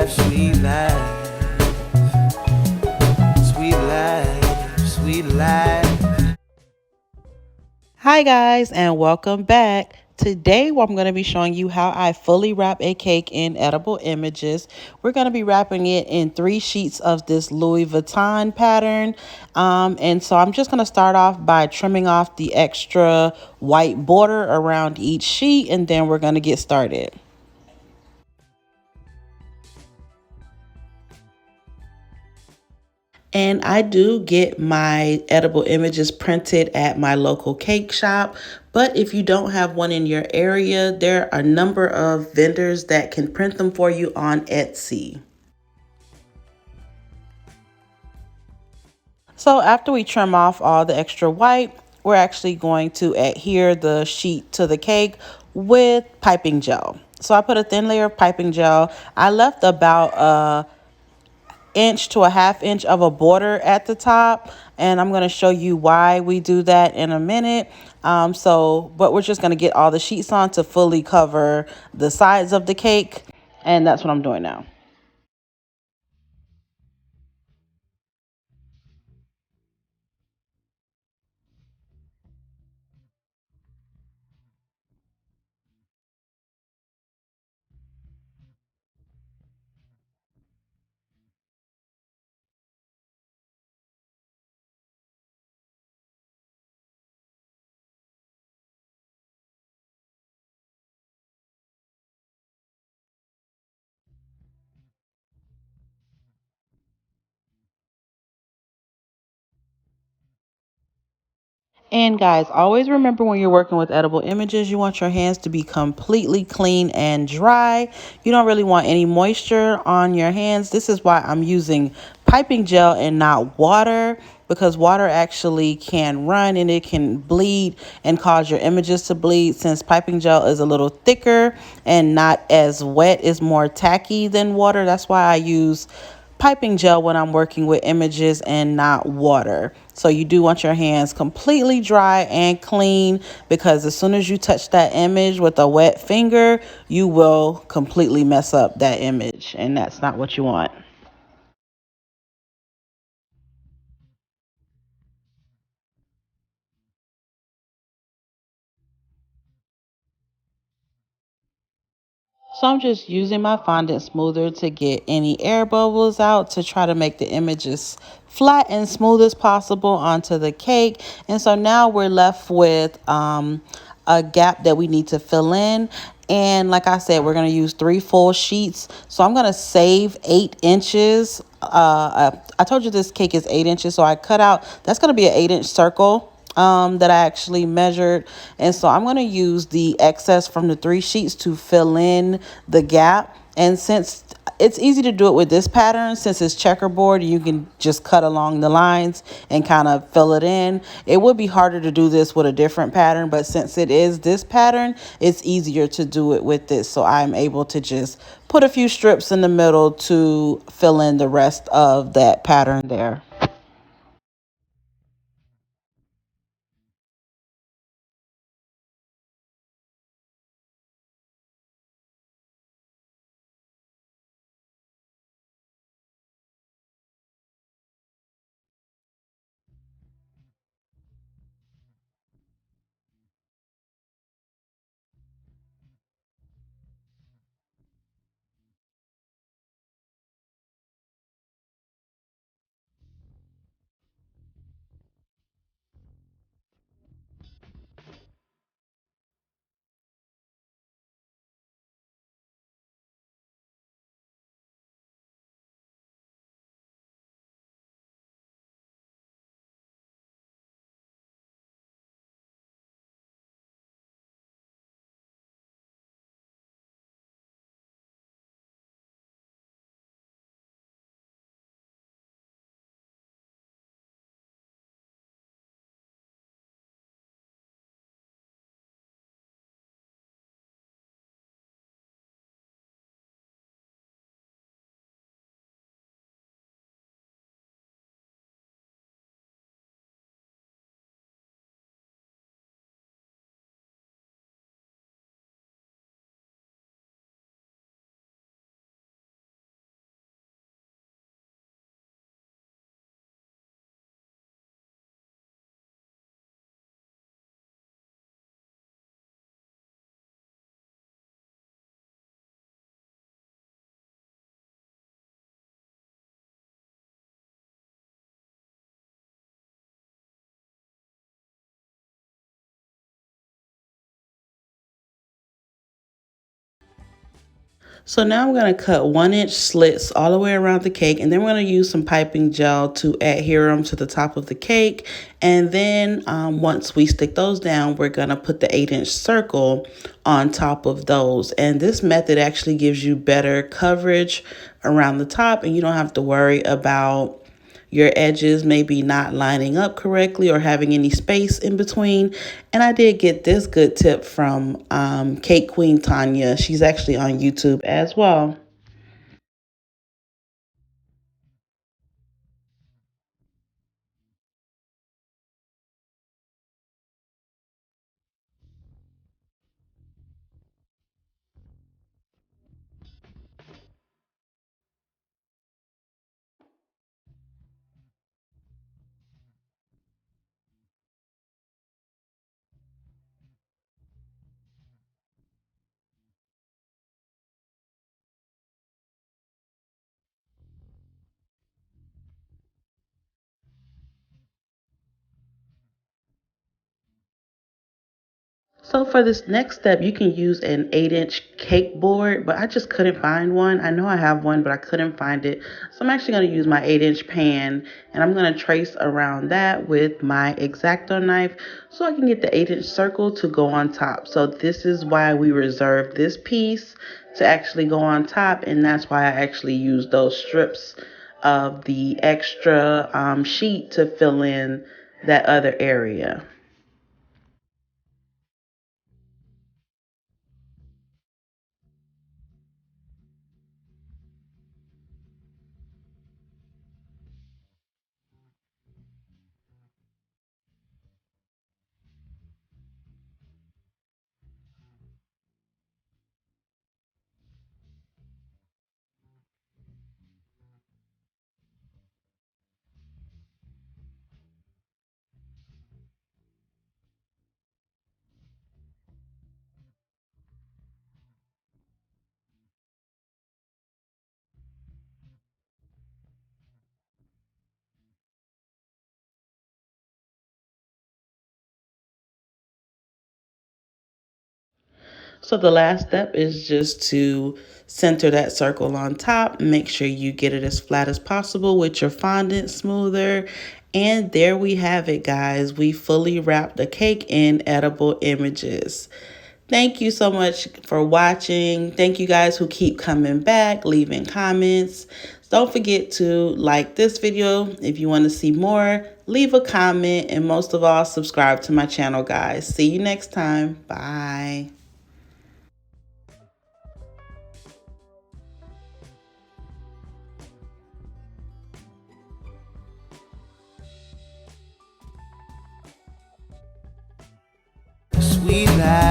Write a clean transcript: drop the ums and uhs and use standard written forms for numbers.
life, sweet life, sweet life, sweet life. Hi guys and welcome back. Today I'm going to be showing you how I fully wrap a cake in edible images. We're going to be wrapping it in 3 sheets of this Louis Vuitton pattern. And so I'm just going to start off by trimming off the extra white border around each sheet, and then we're going to get started. And I do get my edible images printed at my local cake shop. But if you don't have one in your area, there are a number of vendors that can print them for you on Etsy. So after we trim off all the extra white, we're actually going to adhere the sheet to the cake with piping gel. So I put a thin layer of piping gel. I left about a inch to a half inch of a border at the top, and I'm going to show you why we do that in a minute. But we're just going to get all the sheets on to fully cover the sides of the cake, and that's what I'm doing now. And guys, always remember when you're working with edible images, you want your hands to be completely clean and dry. You don't really want any moisture on your hands. This is why I'm using piping gel and not water, because water actually can run and it can bleed and cause your images to bleed. Since piping gel is a little thicker and not as wet, it's more tacky than water. That's why I use piping gel when I'm working with images and not water. So you do want your hands completely dry and clean, because as soon as you touch that image with a wet finger, you will completely mess up that image, and that's not what you want. So I'm just using my fondant smoother to get any air bubbles out, to try to make the images flat and smooth as possible onto the cake. And so now we're left with a gap that we need to fill in. And like I said, we're going to use 3 full sheets. So I'm going to save 8 inches. I told you this cake is 8 inches. So I cut out, that's going to be an 8 inch circle that I actually measured. And so I'm going to use the excess from the 3 sheets to fill in the gap. And since it's easy to do it with this pattern, since it's checkerboard, you can just cut along the lines and kind of fill it in. It would be harder to do this with a different pattern, but since it is this pattern, it's easier to do it with this. So I'm able to just put a few strips in the middle to fill in the rest of that pattern there. So now I'm going to cut 1-inch slits all the way around the cake, and then we're going to use some piping gel to adhere them to the top of the cake. And then once we stick those down, we're going to put the 8-inch circle on top of those. And this method actually gives you better coverage around the top, and you don't have to worry about your edges maybe not lining up correctly or having any space in between. And I did get this good tip from Cake Queen Tanya. She's actually on YouTube as well. So for this next step, you can use an 8-inch cake board, but I just couldn't find one. I know I have one, but I couldn't find it. So I'm actually going to use my 8-inch pan, and I'm going to trace around that with my X-Acto knife so I can get the 8-inch circle to go on top. So this is why we reserved this piece to actually go on top, and that's why I actually used those strips of the extra sheet to fill in that other area. So the last step is just to center that circle on top. Make sure you get it as flat as possible with your fondant smoother. And there we have it, guys. We fully wrapped the cake in edible images. Thank you so much for watching. Thank you guys who keep coming back, leaving comments. Don't forget to like this video if you want to see more. Leave a comment, and most of all, subscribe to my channel, guys. See you next time. Bye. Sweet life.